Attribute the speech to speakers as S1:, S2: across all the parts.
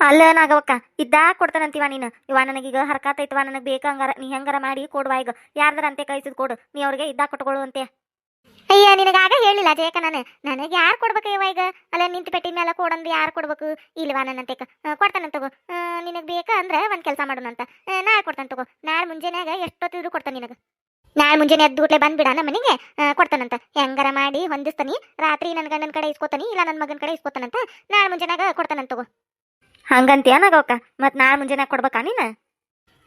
S1: ಅಲ್ಲ ನಾಗವಕ್ಕ ಇದ್ದಾಗ ಕೊಡ್ತಾನಂತೀವ ನೀನು ಇವ ನನಗೀಗ ಹರ್ಕಾತೈತವ ನನಗೆ ಬೇಕಂಗಾರ ನೀ ಹೆಂಗಾರ ಮಾಡಿ ಕೊಡುವ ಈಗ ಯಾರ್ದಾರ ಅಂತೆ ಕೈಸಿದ್ ಕೊಡು ನೀ ಅವ್ರಿಗೆ ಇದ್ದಾಗ ಕೊಟ್ಕೊಳ್ಳು ಅಂತೆ. ಅಯ್ಯ ನಿನಗಾಗ ಹೇಳಿಲ್ಲ ಜಯಕ ನಾನು ನನಗೆ ಯಾರು ಕೊಡ್ಬೇಕು ಇವ ಈಗ ಅಲ್ಲ ನಿಂತು ಪೆಟ್ಟಿನ ಮೇಲೆ ಕೊಡಂದ್ರೆ ಯಾರು ಕೊಡ್ಬೇಕು ಇಲ್ವಾ ನನ್ನಂತೆ ಕೊಡ್ತಾನಂತ ತಗೋ. ನಿನಗೆ ಬೇಕಾ ಅಂದ್ರೆ ಒಂದು ಕೆಲಸ ಮಾಡೋಣಂತ ನಾಳೆ ಕೊಡ್ತಾನೆ ತಗೋ. ನಾಳೆ ಮುಂಜಾನೆಯಾಗ ಎಷ್ಟೊತ್ತಿದ್ರು ಕೊಡ್ತಾನೆ ನಿನಗೆ. ನಾಳೆ ಮುಂಜಾನೆ ಎದ್ದು ಗುಟ್ಲೆ ಬಂದ್ಬಿಡ ನಮ್ಮ ಮನೆಗೆ ಕೊಡ್ತಾನಂತ ಹೆಂಗಾರ ಮಾಡಿ ಹೊಂದಿಸ್ತಾನಿ. ರಾತ್ರಿ ನನ್ನ ಗಂಡನ ಕಡೆ ಇಸ್ಕೊತಾನಿ ಇಲ್ಲ ನನ್ನ ಮಗನ ಕಡೆ ಇಸ್ಕೊತಾನಂತ ನಾಳೆ ಮುಂಜಾನೆಯಾಗ ಕೊಡ್ತಾನಂತ ತಗೋ. ಹಂಗಂತೀಯ ನಾಗವಕ್ಕ ಮತ್ ನಾಳೆ ಮುಂಜಾನೆ ಕೊಡ್ಬೇಕಾ ನೀನು?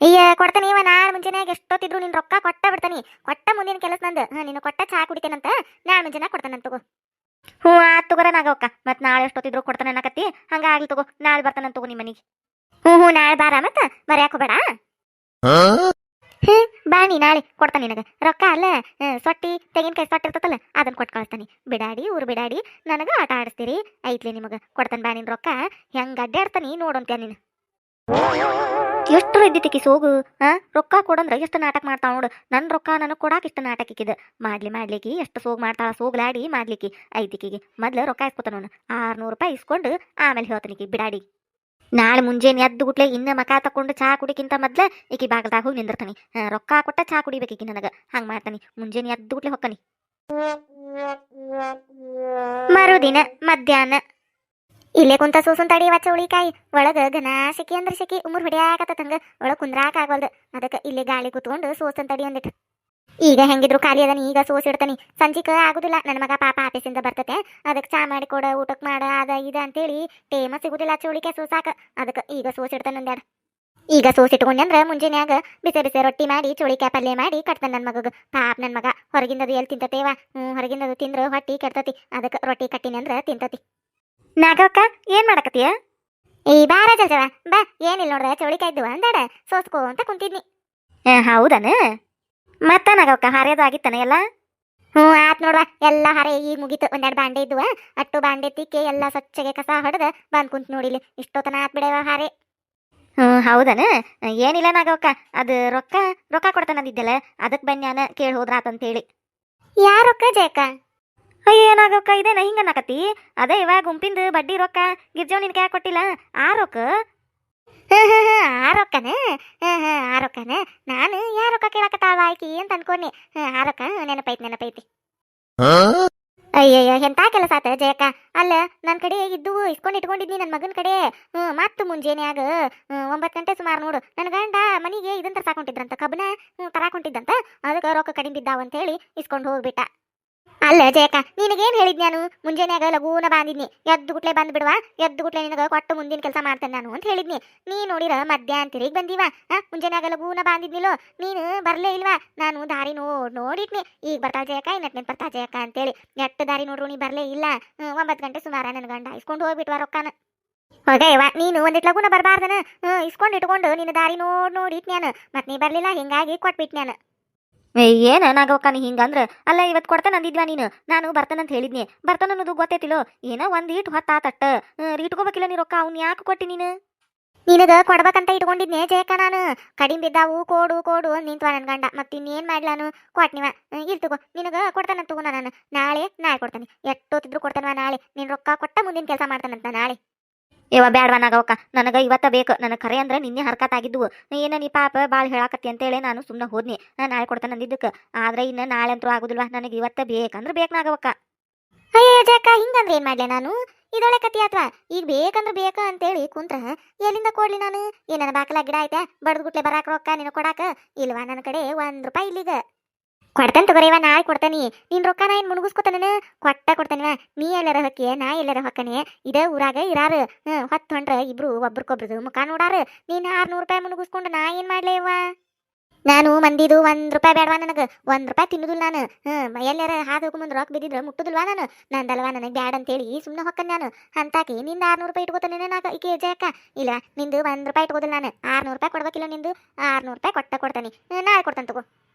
S1: ಅಯ್ಯ ಕೊಡ್ತಾನೆ ಇವ ನಾಳೆ ಮುಂಜಾನೆಯಾಗ ಎಷ್ಟೊತ್ತಿದ್ರು ನಿನ್ ರೊಕ್ಕ ಕೊಟ್ಟ ಬಿಡ್ತಾನಿ. ಕೊಟ್ಟ ಮುಂದಿನ ಕೆಲಸ ನಂದು ನೀನು ಕೊಟ್ಟ ಚಾ ಕುಡಿತೇನಂತ ನಾಳೆ ಮುಂಜಾನೆ ಕೊಡ್ತಾನಂತ ತಗೋ. ಹ್ಞೂ ಆತ್ ತಗೋರ ನಾಗವಕ್ಕ ಮತ್ ನಾಳೆ ಎಷ್ಟೊತ್ತಿದ್ರು ಕೊಡ್ತಾನೆ ಅನ್ನಕತ್ತಿ ಹಂಗ ಆಗ್ಲಿ ತಗೋ. ನಾಳೆ ಬರ್ತಾನಂತ ತಗೋ ನಿಮ್ಮ ಮನೆಗೆ. ಹ್ಞೂ ನಾಳೆ ಬಾರ ಮತ್ತ ಮರ್ಯಾಕ ಬೇಡ. ಬಾಣಿ ನಾಳೆ ಕೊಡ್ತಾನೆ ನಿನಗೆ ರೊಕ್ಕ ಅಲ್ಲ. ಸೊಟ್ಟಿ ತೆಂಗಿನಕಾಯಿ ಸೊಟ್ಟಿ ಇರ್ತತಲ್ಲ ಅದನ್ನ ಕೊಟ್ಟು ಕಳಿಸ್ತಾನೆ. ಬಿಡಾಡಿ ಊರು ಬಿಡಾಡಿ ನನಗೆ ಆಟ ಆಡಿಸ್ತೀರಿ ಐತ್ಲಿ ನಿಮಗೆ ಕೊಡ್ತಾನೆ ಬಾ ನಿನ್ ರೊಕ್ಕ ಹೆಂಗ ಅಡ್ಡಾಡ್ತಾನಿ ನೋಡಂತ ನೀನು. ಎಷ್ಟು ಇದ್ದಿತಿಕಿ ಸೋಗು ರೊಕ್ಕ ಕೊಡಂದ್ರ ಎಷ್ಟು ನಾಟಕ ಮಾಡ್ತಾವ ನೋಡು. ನನ್ನ ರೊಕ್ಕ ನನಗೆ ಕೊಡಾಕ ಇಷ್ಟ ನಾಟಕ ಇಕ್ಕಿದ ಮಾಡ್ಲಿಕ್ಕೆ ಎಷ್ಟು ಸೋಗ್ ಮಾಡ್ತಾಳ ಸೋಗ್ಲಾಡಿ ಮಾಡ್ಲಿಕ್ಕೆ ಐತಿಕಿಗೆ ಮೊದ್ಲು ರೊಕ್ಕ ಇಸ್ಕೊತಾನ 600 ರೂಪಾಯಿ ಇಸ್ಕೊಂಡು ಆಮೇಲೆ ಹೇಳ್ತಾನಿಕಿ ಬಿಡಾಡಿ. ನಾಳೆ ಮುಂಜಾನೆ ಎದ್ದು ಗುಟ್ಲೆ ಇನ್ನ ಮಕ ತಕೊಂಡು ಚಾ ಕುಡಿಕಿಂತ ಮೊದ್ಲ ಈಕಿ ಬಾಗಲ್ದಾಗ ಹೋಗಿ ನಿಂದಿರ್ತಾನಿ. ರೊಕ್ಕ ಕೊಟ್ಟ ಚಾ ಕುಡಿಬೇಕೀಕಿ ನನಗೆ ಹಂಗ ಮಾಡ್ತಾನಿ. ಮುಂಜಾನೆ ಎದ್ದು ಗುಟ್ಲೆ ಹೊಕ್ಕನಿ. ಮರುದಿನ ಮಧ್ಯಾಹ್ನ ಇಲ್ಲೇ ಕುಂತ ಸೂಸುನ್ ತಡಿಯವ ಚೌಳಿಕಾಯಿ ಒಳಗ ಘನ ಸಿಕ್ಕಿ ಅಂದ್ರೆ ಸಿಕ್ಕಿ ಉಮ್ರು ಹೊಡ್ಯಾಕತ್ತಂಗ ಒಳಗ್ ಕುಂದ್ರಾಕ ಆಗವಲ್ದು. ಅದಕ್ಕೆ ಇಲ್ಲೇ ಗಾಳಿ ಕುತ್ಕೊಂಡು ಸೋಸನ್ ತಡಿ ಅಂದಿಟ್ಟು. ಈಗ ಹೆಂಗಿದ್ರು ಖಾಲಿ ಅದನಿ ಈಗ ಸೋಸ್ ಇಡ್ತಾನಿ. ಸಂಜಿಕ ಆಗುದಿಲ್ಲ ನನ್ನ ಮಗ ಪಾಪ ಆಫೀಸಿಂದ ಬರ್ತತೆ ಅದಕ್ಕೆ ಚಾ ಮಾಡಿ ಕೊಡ ಊಟಕ್ಕೆ ಮಾಡ ಅದ ಇದ ಅಂತೇಳಿ ಟೇಮ ಸಿಗುದಿಲ್ಲ ಚೌಳಿಕೆ ಸೋಸಾಕ. ಅದಕ್ಕೆ ಈಗ ಸೋಸ್ ಇಡ್ತಾನೆ ಒಂದೆರಡು. ಈಗ ಸೋಸ್ ಇಟ್ಕೊಂಡೆ ಅಂದ್ರೆ ಮುಂಜಾನ್ಯಾಗ ಬಿಸಿ ಬಿಸಿ ರೊಟ್ಟಿ ಮಾಡಿ ಚೌಳಿಕಾಯಿ ಪಲ್ಯ ಮಾಡಿ ಕಟ್ತಾನೆ ನನ್ನ ಮಗಗ. ಪಾಪ ನನ್ನ ಮಗ ಹೊರಗಿಂದದು ಎಲ್ಲಿ ತಿಂತತೇವ ಹೊರಗಿಂದದು ತಿಂದ್ರೆ ಹೊಟ್ಟಿ ಕೆಡ್ತತಿ. ಅದಕ್ಕೆ ರೊಟ್ಟಿ ಕಟ್ಟಿನಿ ಅಂದ್ರೆ ತಿಂತತಿ. ನಾಗಕ್ಕ ಏನ್ ಮಾಡಕತ್ತೀಯ? ಈ ಬಾರ ಜಲ್ಜವ ಬಾ ಏನಿಲ್ಲ ನೋಡ್ದ ಚೌಳಿಕಾಯಿ ಇದ್ದುವ ಅಂದಾಡ ಸೋಸ್ಕೋ ಅಂತ ಕುಂತಿದ್ನಿ. ಹೌದನ ಮತ್ತ ನಾಗಕ್ಕ ಹರಿಯೋದು ಆಗಿತ್ತಾನ ಎಲ್ಲ? ಹ್ಞೂ ಆತ್ ನೋಡ್ವಾ ಎಲ್ಲ ಹರೆ ಈಗ ಮುಗೀತು. ಒಂದೆರಡು ಬಾಂಡೆ ಇದ್ದುವ ಅಟ್ಟು ಬಾಂಡೆ ತಿಕ್ಕಿ ಎಲ್ಲ ಸ್ವಚ್ಛಗೆ ಕಸ ಹೊಡೆದ ಬಂದ್ ಕುಂತ ನೋಡಿಲಿ ಇಷ್ಟೊತ್ತನ ಆತ್ ಬಿಡವ ಹಾರೆ. ಹೌದನ ಏನಿಲ್ಲ ನಾಗಕ್ಕ ಅದು ರೊಕ್ಕ ರೊಕ್ಕ ಕೊಡ್ತಾನಂದಿದ್ದಲ್ಲ ಅದಕ್ಕೆ ಬನ್ಯಾನ ಕೇಳಿ ಹೋದ್ರಾತಂತೇಳಿ. ಯಾ ರೊಕ್ಕ ಜಯಕ? ಅಯ್ಯ ಏನಾಗಕ್ಕ ಇದೇನ ಹಿಂಗನ್ನಕತ್ತಿ? ಅದೇ ಇವಾಗ ಗುಂಪಿಂದ ಬಡ್ಡಿ ರೊಕ್ಕ ಗಿರ್ಜವ್ ನಿನ್ಗೆ ಯಾಕೆ ಕೊಟ್ಟಿಲ್ಲ ಆ ರೊಕ್ಕ? ಆ ರೊಕ್ಕನ ಆ ರೊಕ್ಕನ ನಾನು ಯಾ ರೊಕ್ಕ ಕೇಳಕತ್ತಾಳ ಆಯ್ಕಿ ಅಂತ ಅನ್ಕೊಂಡೆ. ಆ ರೊಕ್ಕ ನೆನಪೈತಿ. ಅಯ್ಯಯ್ಯ ಎಂತ ಕೆಲಸ ಆತ ಜಯಕ್ಕ. ಅಲ್ಲ ನನ್ನ ಕಡೆ ಇದ್ದು ಇಸ್ಕೊಂಡು ಇಟ್ಕೊಂಡಿದ್ನಿ ನನ್ನ ಮಗನ ಕಡೆ. ಮತ್ತ ಮುಂಜಾನ್ಯಾಗ 9 ಗಂಟೆ ಸುಮಾರು ನೋಡು ನನ್ನ ಗಂಡ ಮನಿಗೆ ಇದನ್ನ ತರ್ಸಾಕೊಂಡಿದ್ರಂತ ಕಬ್ಬನ ತರಾಕೊಂಡಿದ್ದಂತ. ಅದಕ್ಕೆ ರೊಕ್ಕ ಕಡಿಮೆ ಬಿದ್ದಾವ ಅಂತ ಹೇಳಿ ಇಸ್ಕೊಂಡು ಹೋಗ್ಬಿಟ್ಟ. ಅಲ್ಲ ಜಯಕ ನಿನಗೇನು ಹೇಳಿದ್ ನಾನು ಮುಂಜಾನ್ಯಾಗ ಲಗೂನ ಬಾಂದಿದ್ನಿ ಎದ್ದು ಗುಟ್ಲೆ ಬಂದ್ ಬಿಡುವ ಎದ್ದು ಗುಟ್ಲೆ ನಿನಗೆ ಕೊಟ್ಟು ಮುಂದಿನ ಕೆಲಸ ಮಾಡ್ತೇನೆ ನಾನು ಅಂತ ಹೇಳಿದ್ನಿ. ನೀ ನೋಡಿರ ಮಧ್ಯಾಹ್ನ ತಿರುಗಿ ಬಂದೀವ ಮುಂಜಾನ್ಯಾಗ ಲಗೂನ ಬಾಂದಿದ್ನಿಲೋ ನೀನು ಬರ್ಲೇ ಇಲ್ವಾ. ನಾನು ದಾರಿ ನೋಡಿಟ್ನಿ ಈಗ ಬರ್ತಾ ಜಯಕ ಇನ್ನಟ್ನೆ ಬರ್ತಾ ಜಯಕ ಅಂತೇಳಿ ಎಟ್ಟು ದಾರಿ ನೋಡ್ರು ನೀ ಬರ್ಲೇ ಇಲ್ಲ. 9 ಗಂಟೆ ಸುಮಾರ ನನ್ನ ಗಂಡ ಇಸ್ಕೊಂಡು ಹೋಗ್ಬಿಟ್ವ ರೊಕ್ಕನ. ಹೋಗಯ್ಯವ ನೀನು ಒಂದಿಟ್ ಲಗೂನ ಬರಬಾರ್ದನ ಇಸ್ಕೊಂಡು ಇಟ್ಕೊಂಡು ನಿನ್ನ ದಾರಿ ನೋಡಿ ಇಟ್ನ್ಯಾನ ಮತ್ ನೀ ಬರ್ಲಿಲ್ಲ ಹಿಂಗಾಗಿ ಕೊಟ್ಬಿಟ್ನ್ಯಾನ. ಏನ ನಾಗವಕ್ಕ ನೀ ಹಿಂಗಂದ್ರ ಅಲ್ಲ ಇವತ್ತು ಕೊಡ್ತಾನೆ ಅಂದಿದ್ವಾ ನೀನು ನಾನು ಬರ್ತಾನಂತ ಹೇಳಿದ್ನಿ. ಬರ್ತಾನ ಅನ್ನೋದು ಗೊತ್ತೈತಿಲೋ ಏನೋ ಒಂದ್ ಈಟ್ ಹೊತ್ತಾತಟ್ಟ ಇಟ್ಕೋಬೇಕಿಲ್ಲ ನೀ ರೊಕ್ಕ ಅವ್ನು ಯಾಕೆ ಕೊಟ್ಟಿ ನೀನು? ನಿನಗ ಕೊಡ್ಬೇಕಂತ ಇಟ್ಕೊಂಡಿದ್ನೆ ಜಯಕ ನಾನು. ಕಡಿಮೆ ಬಿದ್ದಾವು ಕೊಡು ನಿಂತ್ವ ನನ್ನ ಗಂಡ ಮತ್ತೆ ಇನ್ನೇನ್ ಮಾಡ್ಲಾನು ಕೊಟ್ನಿವ. ಇಲ್ಲಿ ತಗೋ ನಿನಗ ಕೊಡ್ತಾನಂತ ತಗೋ. ನಾನು ನಾಳೆ ಕೊಡ್ತಾನೆ ಎಷ್ಟೊತ್ತಿದ್ರು ಕೊಡ್ತಾನವ ನಾಳೆ. ನಿನ್ ರೊಕ್ಕ ಕೊಟ್ಟ ಮುಂದಿನ ಕೆಲಸ ಮಾಡ್ತಾನಂತ ನಾಳೆ. ಇವ ಬ್ಯಾಡ್ವಾ ನಾಗವಕ್ಕ ನನಗೆ ಇವತ್ತ ಬೇಕು. ನನಗೆ ಕರೆ ಅಂದ್ರೆ ನಿನ್ನೆ ಹರ್ಕತ್ತಾಗಿದ್ವು ಏನ ನೀ ಪಾಪ ಭಾಳ ಹೇಳಾಕತ್ತಿ ಅಂತೇಳಿ ನಾನು ಸುಮ್ಮನೆ ಹೋದ್ನಿ. ನಾಳೆ ಕೊಡ್ತಾನೆ ಅಂದಿದ್ದಕ್ಕೆ ಆದ್ರೆ ಇನ್ನು ನಾಳೆ ಅಂತೂ ಆಗುದಿಲ್ವಾ ನನಗೆ ಇವತ್ತ ಬೇಕಂದ್ರೆ ಬೇಕು ನಾಗವಕ್ಕ. ಅಯ್ಯೋ ಜಾಕ ಹಿಂಗಂದ್ರೆ ಏನ್ ಮಾಡ್ಲೆ ನಾನು? ಇದೊಳೆ ಕತಿ ಅಥವಾ ಈಗ ಬೇಕಂದ್ರೆ ಬೇಕ ಅಂತೇಳಿ ಕುಂತ್ರ ಎಲ್ಲಿಂದ ಕೊಡ್ಲಿ ನಾನು? ಏನ ಬಾಕಲ ಗಿಡ ಐತೆ ಬಡ್ದು ಗುಟ್ಲೆ ಬರಾಕ ರೊಕ್ಕ ನಿನ್ನ ಕೊಡಾಕ ಇಲ್ವಾ? ನನ್ನ ಕಡೆ 1 ರೂಪಾಯಿ ಇಲ್ಲಿಗ. ಕೊಡ್ತೇನೆ ತಗೋರಿವ ನಾಳೆ ಕೊಡ್ತಾನಿ. ನಿನ್ ರೊಕ್ಕ ನಾ ಏನ್ ಮುಣಗಿಸ್ಕೊತಾನ ಕೊಡ್ತಾನಿವ. ನೀ ಎಲ್ಲರ ಹೊಕ್ಕಿಯ ನಾ ಎಲ್ಲರ ಹೊಕ್ಕನೆ ಇದೇ ಊರಾಗ ಇರಾರು. ಹೊತ್ತು ಹೊಂಟ್ರ ಇಬ್ರು ಒಬ್ರಿಗೊಬ್ರದು ಮುಖ ನೋಡಾರು. ನೀನ್ 600 ರೂಪಾಯಿ ಮುಣಗಿಸ್ಕೊಂಡು ನಾ ಏನ್ ಮಾಡ್ಲೇವ? ನಾನು ಮಂದಿದು 1 ರೂಪಾಯಿ ಬೇಡವಾ ನನಗೆ. 1 ರೂಪಾಯಿ ತಿನ್ನುದಿಲ್ಲ ನಾನು. ಎಲ್ಲಾರ ಹಾದು ಹೋಗ್ಮಂದ್ ರೊಕ್ಕ ಬಿದ್ದಿದ್ರೆ ಮುಟ್ಟುದಿಲ್ವಾ ನಾನು? ನಂದಲ್ವಾ ನನಗೆ ಬ್ಯಾಡ ಅಂತೇಳಿ ಸುಮ್ಮನೆ ಹೊಕ್ಕನ್ ನಾನು. ಅಂತಾಕಿ ನಿಂದ 600 ರೂಪಾಯಿ ಇಟ್ಕೋತಾನೆ ನಾಗ ಈಕೆ ಜಯಕ್ಕ. ಇಲ್ಲ ನಿಂದು 1 ರೂಪಾಯಿ ಇಟ್ಕೋದಿಲ್ಲ ನಾನು. 600 ರೂಪಾಯಿ ಕೊಡ್ಬೇಕಿಲ್ಲ ನಿಂದು. 600 ರೂಪಾಯಿ ಕೊಡ್ತಾನೆ ನಾಳೆ ಕೊಡ್ತಾನೆ ತಗೋ.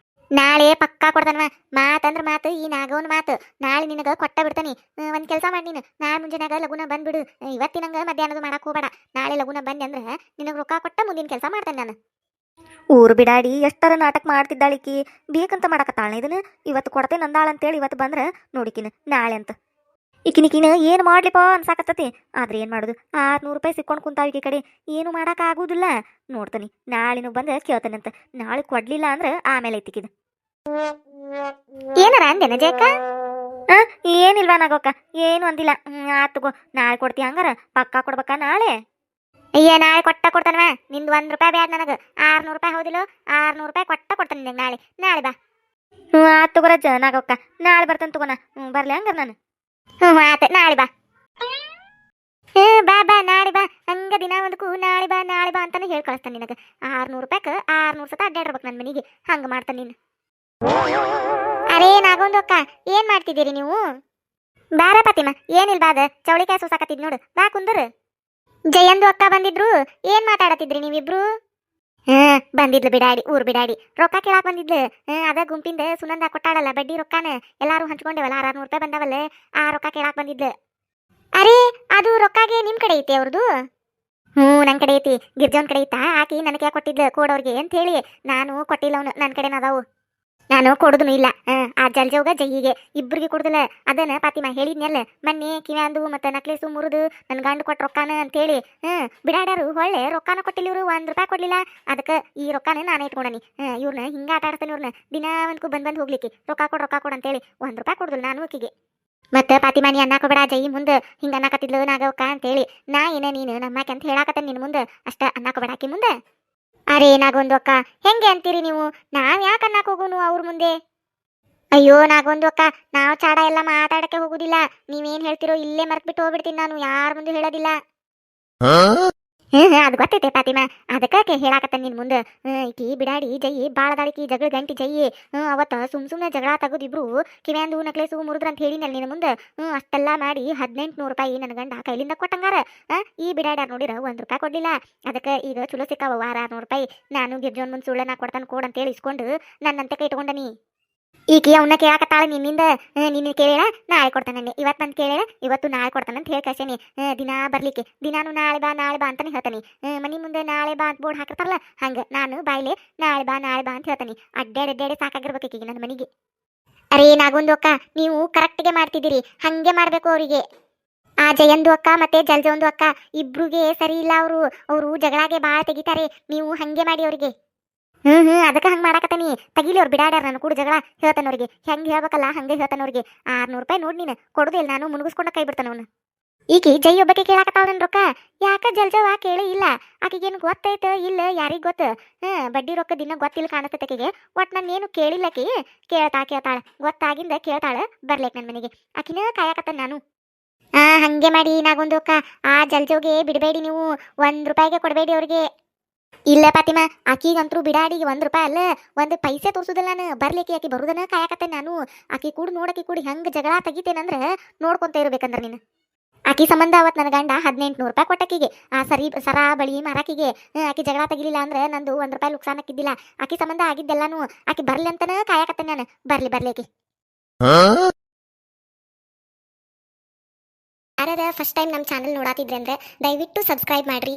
S1: ನಾಳೆ ಪಕ್ಕಾ ಕೊಡ್ತಾನವ. ಮಾತಂದ್ರ ಮಾತು ಈ ನಾಗವನ್ ಮಾತು. ನಾಳೆ ನಿನಗ ಕೊಟ್ಟ ಬಿಡ್ತಾನಿ. ಒಂದ್ ಕೆಲಸ ಮಾಡಿ ನೀನು ನಾಳೆ ಮುಂಜಾನಾಗ ಲಗುನ ಬಂದ್ಬಿಡು. ಇವತ್ತಿನಂಗ ಮಧ್ಯಾಹ್ನದ ಮಾಡಕ್ ಹೋಗ್ಬೇಡ. ನಾಳೆ ಲಗುನ ಬಂದೆ ಅಂದ್ರೆ ನಿನಗೆ ರೊಕ್ಕ ಕೊಟ್ಟ ಮುಂದಿನ ಕೆಲಸ ಮಾಡ್ತೇನೆ ನಾನು. ಊರು ಬಿಡಾಡಿ ಎಷ್ಟರ ನಾಟಕ ಮಾಡ್ತಿದ್ದಾಳಿಕಿ ಬೇಕಂತ ಮಾಡಕತ್ತಾಳ ಇದನ್ನ. ಇವತ್ತು ಕೊಡ್ತೇನೆ ಅಂದಾಳ ಅಂತೇಳಿ ಇವತ್ತು ಬಂದ್ರೆ ನೋಡಿಕಿನ ನಾಳೆ ಅಂತ ಈಕಿನ ಏನು ಮಾಡ್ಲಿಪ್ಪ ಅನ್ಸಾಕತ್ತತಿ. ಆದ್ರೆ ಏನು ಮಾಡೋದು, 600 ರೂಪಾಯಿ ಸಿಕ್ಕೊಂಡು ಕುಂತಾವ ಈಕಿ ಕಡೆ. ಏನು ಮಾಡೋಕ್ಕಾಗೋದಿಲ್ಲ. ನೋಡ್ತಾನೆ, ನಾಳಿನ ಬಂದು ಕೇಳ್ತಾನಂತ. ನಾಳೆ ಕೊಡ್ಲಿಲ್ಲ ಅಂದ್ರೆ ಆಮೇಲೆ ಐತಿಕಿದ. ಏನಾರ ಅಂದೇನ ಜೇಕ? ಏನಿಲ್ವಾ ನಾಗೋಕ್ಕ, ಏನು ಅಂದಿಲ್ಲ. ಆತ್ ತಗೋ, ನಾಳೆ ಕೊಡ್ತೀಯ ಹಂಗಾರ? ಪಕ್ಕಾ ಕೊಡ್ಬೇಕಾ ನಾಳೆ? ಅಯ್ಯ, ನಾಳೆ ಕೊಡ್ತಾನವ. ನಿಂದು 1 ರೂಪಾಯಿ ಬ್ಯಾಡ ನನಗೆ. 600 ರೂಪಾಯಿ ಹೌದಿಲ್ಲ, 600 ರೂಪಾಯಿ ಕೊಡ್ತಾನೆ ನಿನಗೆ ನಾಳೆ. ನಾಳೆ ಬಾ. ಆತ್ ತಗೋರ ನಾಗೋಕ್ಕ, ನಾಳೆ ಬರ್ತಾನೆ ತಗೋಣ. ಬರ್ಲಿ ಹಂಗಾರ ನಾನು. ಆತ, ನಾಳೆ ಬಾ. ಬಾ ನಾಳೆ ಬಾ. ಹಂಗ ದಿನ ಒಂದಕ್ಕೂ ನಾಳೆ ಬಾ ಅಂತಾನೆ ಹೇಳಿ ಕಳಿಸ್ತಾನೆ ನಿನಗೆ. 600 ರೂಪಾಯಿಗೆ 600 ಸತ ಅಡ್ಡಾಡ್ಬೇಕು ನನ್ನ ಮನೆಗೆ. ಹಂಗ ಮಾಡ್ತಾನೆ ನೀನು. ಅರೇ ನಾಗೊಂದು ಅಕ್ಕ, ಏನ್ ಮಾಡ್ತಿದ್ದೀರಿ ನೀವು? ಬಾರ ಪಾತಿಮ, ಏನಿಲ್ಲ ಬಾದ. ಚೌಳಿಕಾಯಿ ಸೂಸಾಕತ್ತಿದ್ ನೋಡು, ಬಾ ಕುಂದರು. ಜಯಂದು ಅಕ್ಕ ಬಂದಿದ್ರು. ಏನ್ ಮಾತಾಡತಿದ್ರಿ ನೀವಿಬ್ರು? ಬಂದಿದ್ಲು ಬಿಡಾಡಿ, ಊರ್ ಬಿಡಾಡಿ. ರೊಕ್ಕ ಕೇಳಾಕ್ ಬಂದಿದ್ಲು. ಅದ ಗುಂಪಿಂದ ಸುನಂದ ಕೊಟ್ಟಾಳಲ್ಲ ಬಡ್ಡಿ ರೊಕ್ಕನ. ಎಲ್ಲಾರು ಹಂಚ್ಕೊಂಡೇವಲ್ಲ, 600 ರೂಪಾಯಿ ಬಂದವಲ್ಲ. ಆ ರೊಕ್ಕ ಕೇಳಾಕ್ ಬಂದಿದ್ಲು. ಅರೇ, ಅದು ರೊಕ್ಕಾಗೆ ನಿಮ್ ಕಡೆ ಐತಿ ಅವ್ರದು? ನನ್ ಕಡೆ ಐತಿ. ಗಿರ್ಜವನ್ ಕಡೆ ಐತಾ? ಆಕಿ ನನಗೆ ಕೊಟ್ಟಿದ್ಲು ಕೋಡೋರ್ಗೆ ಅಂತ ಹೇಳಿ. ನಾನು ಕೊಟ್ಟಿಲ್ಲ, ಅವನು ನನ್ನ ಕಡೆ ಅದಾವು. ನಾನು ಕೊಡುದನು ಇಲ್ಲ. ಆ ಜಲ್ಜವ್ಗ ಜೈಯಿಗೆ ಇಬ್ಬರಿಗೆ ಕೊಡುದಿಲ್ಲ. ಅದನ್ನ ಪಾತಿಮಾ ಹೇಳಿದ್ನಲ್ಲ ಮೊನ್ನೆ. ಕಿವ್ಯಾಂದು ಮತ್ತೆ ನಕ್ಲೇಸು ಮುರಿದು ನನ್ನ ಗಂಡು ಕೊಟ್ಟ ರೊಕ್ಕಾನ ಅಂತೇಳಿ. ಬಿಡಾಡ್ಯಾರು ಹೊಳ್ಳೆ ರೊಕ್ಕಾನ ಕೊಟ್ಟಿಲ್ಲ ಇವರು. 1 ರೂಪಾಯಿ ಕೊಡ್ಲಿಲ್ಲ. ಅದಕ್ಕೆ ಈ ರೊಕ್ಕಾನ ನಾನೇ ಇಟ್ಕೊಂಡನಿ. ಇವ್ರನ್ನ ಹಿಂಗ ಆಟ ಆಡ್ತಾನೆ. ಇವ್ರನ್ನ ದಿನಾ ಒಂದ್ಕು ಬಂದ್ ಹೋಗ್ಲಿಕ್ಕೆ ರೊಕ್ಕ ಕೊಡು ಅಂತೇಳಿ 1 ರೂಪಾಯಿ ಕೊಡುದಿಲ್ಲ ನಾನು ಆಕಿಗೆ. ಮತ್ತೆ ಪಾತಿಮಾ, ನೀ ಅನ್ನಕೋಬೇಡ ಜೈ ಮುಂದೆ ಹಿಂಗ ಅನ್ನಕತ್ತಿದ್ಲು ನಾಗವಕ್ಕ ಅಂತೇಳಿ. ನಾ ಏನ ನೀನು ನಮ್ಮಕ್ಕೆ ಅಂತ ಹೇಳಾಕತ್ತ ನಿನ್ ಮುಂದೆ. ಅಷ್ಟ ಅನ್ನಕೋಬೇಡ ಆಕಿ ಮುಂದೆ. ಅರೇ ನಾಗೊಂದು ಅಕ್ಕ, ಹೆಂಗೆ ಅಂತೀರಿ ನೀವು? ನಾವ್ ಯಾಕೆ ಅನ್ನಕ್ ಹೋಗುನು ಅವ್ರ ಮುಂದೆ? ಅಯ್ಯೋ ನಾಗೊಂದು ಅಕ್ಕ, ನಾವು ಚಾಡ ಎಲ್ಲ ಮಾತಾಡಕ್ಕೆ ಹೋಗುದಿಲ್ಲ. ನೀವೇನ್ ಹೇಳ್ತಿರೋ ಇಲ್ಲೇ ಮರ್ತ್ಬಿಟ್ಟು ಹೋಗ್ಬಿಡ್ತೀನಿ ನಾನು. ಯಾರ ಮುಂದೆ ಹೇಳೋದಿಲ್ಲ. ಅದು ಗೊತ್ತೈತೆ ಪಾತಿಮಾ, ಅದಕ್ಕೆ ಹೇಳಾಕತ್ತ ನಿನ್ ಮುಂದೆ. ಈಕಿ ಬಿಡಾಡಿ ಜೈ ಬಾಳದಾಳಿಕಿ ಜಗಳ ಗಂಟಿ ಜೈ. ಅವತ್ತ ಸುಮ್ನೆ ಜಗಳ ತೆಗೆದಿಬ್ರು ಕಿವ್ಯಾಂದು ನಕ್ಲೇಸು ಮುರಿದ್ರ ಅಂತ ಹೇಳಿನಲ್ಲ ನಿನ್ನ ಮುಂದೆ. ಅಷ್ಟೆಲ್ಲ ಮಾಡಿ 1800 ರೂಪಾಯಿ ನನ್ನ ಗಂಡ ಕೈಲಿಂದ ಕೊಟ್ಟಂಗಾರ. ಈ ಬಿಡಾಡ್ಯಾರ ನೋಡಿರ 1 ರೂಪಾಯಿ ಕೊಡ್ಲಿಲ್ಲ. ಅದಕ್ಕೆ ಈಗ ಚಲೋ ಸಿಕ್ಕಾವ 600 ರೂಪಾಯಿ. ನಾನು ಗಿರ್ಜೋನ್ ಮುಂದೆ ಸುಳ್ಳ ನಾ ಕೊಡ್ತಾನೆ ಕೋಡ್ ಅಂತೇಳಿ ಇಸ್ಕೊಂಡು ನನ್ನಂತೆ ಇಟ್ಕೊಂಡನಿ. ಈಕಿ ಅವನ್ನ ಕೇಳಾಕತ್ತಾಳ ನಿನ್ನಿಂದ. ನಿನ್ನ ಕೇಳ ನಾಳೆ ಕೊಡ್ತಾನೆ. ಇವತ್ತು ನಾನು ಕೇಳ ಇವತ್ತು ನಾಳೆ ಕೊಡ್ತಾನೆ ಅಂತ ಹೇಳಿ ಕಳ್ಸೇನಿ. ದಿನಾ ಬರ್ಲಿಕ್ಕೆ ದಿನಾನು ನಾಳೆ ಬಾ ಅಂತಾನೆ ಹೇಳ್ತಾನೆ. ಮನಿ ಮುಂದೆ ನಾಳೆ ಬಾ ಅಂತ ಬೋರ್ಡ್ ಹಾಕಿರ್ತಾರಲ್ಲ, ಹಂಗ ನಾನು ಬಾಯ್ಲೆ ನಾಳೆ ಬಾ ಅಂತ ಹೇಳ್ತಾನೆ. ಅಡ್ಡಾಡಿ ಸಾಕಾಗಿರ್ಬೇಕು ಈಕಿಗೆ ನನ್ನ ಮನೆಗೆ. ಅರೇ ನಾಗೊಂದು ಅಕ್ಕ, ನೀವು ಕರೆಕ್ಟ್ಗೆ ಮಾಡ್ತಿದ್ದೀರಿ. ಹಂಗೆ ಮಾಡ್ಬೇಕು ಅವರಿಗೆ. ಆ ಜಯಂದು ಅಕ್ಕ ಮತ್ತೆ ಜಲ್ಜೊಂದು ಅಕ್ಕ ಇಬ್ರಿಗೆ ಸರಿ ಇಲ್ಲ. ಅವರು ಜಗಳಾಗೆ ಬಾಳ ತೆಗಿತಾರೆ. ನೀವು ಹಂಗೆ ಮಾಡಿ ಅವರಿಗೆ. ಅದಕ್ಕೆ ಹಂಗೆ ಮಾಡಾಕತ್ತಾನಿ. ತಗಿಲಿ ಅವ್ರು ಬಿಡಾಡ್ಯಾರ ನಾನು ಕೂಡ ಜಗಳ. ಹೇಳ್ತಾನವ್ರಿಗೆ ಹೆಂಗೆ ಹೇಳ್ಬೇಕಲ್ಲ ಹಂಗೆ ಹೇಳ್ತಾನವ್ರಿಗೆ. 600 ರೂಪಾಯಿ ನೋಡಿ ನೀನು ಕೊಡುದೇ ಇಲ್ಲ. ನಾನು ಮುನ್ಗಿಸ್ಕೊಂಡ ಕೈ ಬಿಡ್ತಾನ ಅವನು. ಈಕಿ ಜೈ ಒಬ್ಬಕ್ಕೆ ಕೇಳಾಕತ್ತಾಳ ನನ್ ರೊಕ್ಕ. ಯಾಕ ಜಲ್ಜವ ಕೇಳಿ ಇಲ್ಲ? ಆಕಿಗೇನು ಗೊತ್ತೈತ ಇಲ್ಲ ಯಾರಿಗ್ ಗೊತ್ತ? ಬಡ್ಡಿ ರೊಕ್ಕ ದಿನ ಗೊತ್ತಿಲ್ಲ ಕಾಣತೈತೆ ಆಕಿಗೆ. ಒಟ್ಟು ನಾನು ಏನು ಕೇಳಿಲ್ಲ. ಆಕಿ ಕೇಳ್ತಾಳ ಗೊತ್ತಾಗಿಂದ ಕೇಳ್ತಾಳ ಬರ್ಲೇಕ್ ನನ್ನ ಮನೆಗೆ. ಆಕಿನ ಕಾಯಕತ್ತ ನಾನು. ಹಂಗೆ ಮಾಡಿ ನಾಗೊಂದು ಅಕ್ಕ, ಆ ಜಲ್ಜೋಗೆ ಬಿಡಬೇಡಿ ನೀವು. 1 ರೂಪಾಯಿಗೆ ಕೊಡಬೇಡಿ ಅವ್ರಿಗೆ. ಇಲ್ಲ ಪಾತಿಮಾ, ಆಕಿಗಂತರೂ ಬಿಡಾಡಿಗೆ 1 ರೂಪಾಯಿ ಅಲ್ಲ 1 ಪೈಸೆ ತೋರಿಸುದಿಲ್ಲ ನಾನು. ಬರ್ಲಿಕ್ಕೆ ಆಕಿ ಬರುದನ್ನ ಕಾಯಕತ್ತೆ ನಾನು. ಆಕಿ ಕೂಡ ನೋಡಕಿ ಕೂಡ ಹೆಂಗ್ ಜಗಳ ತೆಗಿತೇನಂದ್ರೆ ನೋಡ್ಕೊಂತ ಇರ್ಬೇಕಂದ್ರ ನೀನು. ಆಕಿ ಸಂಬಂಧ ಅವತ್ತು ನನ್ನ ಗಂಡ 1800 ರೂಪಾಯಿ ಕೊಟ್ಟಕಿಗೆ. ಆ ಸರ ಬಳಿ ಮಾರಾಕಿಗೆ. ಆಕಿ ಜಗಳ ತೆಗಿಲಿಲ್ಲ ಅಂದ್ರೆ ನಂದು 1 ರೂಪಾಯಿ ನುಕ್ಸಾನ್ ಹಾಕಿದ್ದಿಲ್ಲ. ಆಕಿ ಸಂಬಂಧ ಆಗಿದ್ದೆಲ್ಲಾನು. ಆಕಿ ಬರ್ಲಿ ಅಂತನ ಕಾಯಕತ್ತೆ ನಾನು. ಬರ್ಲಿ ಆಕಿ. ಯಾರ್ಯಾರ ಫಸ್ಟ್ ಟೈಮ್ ನಮ್ಮ ಚಾನಲ್ ನೋಡಾತಿದ್ರೆ ಅಂದ್ರೆ ದಯವಿಟ್ಟು ಸಬ್ಸ್ಕ್ರೈಬ್ ಮಾಡ್ರಿ.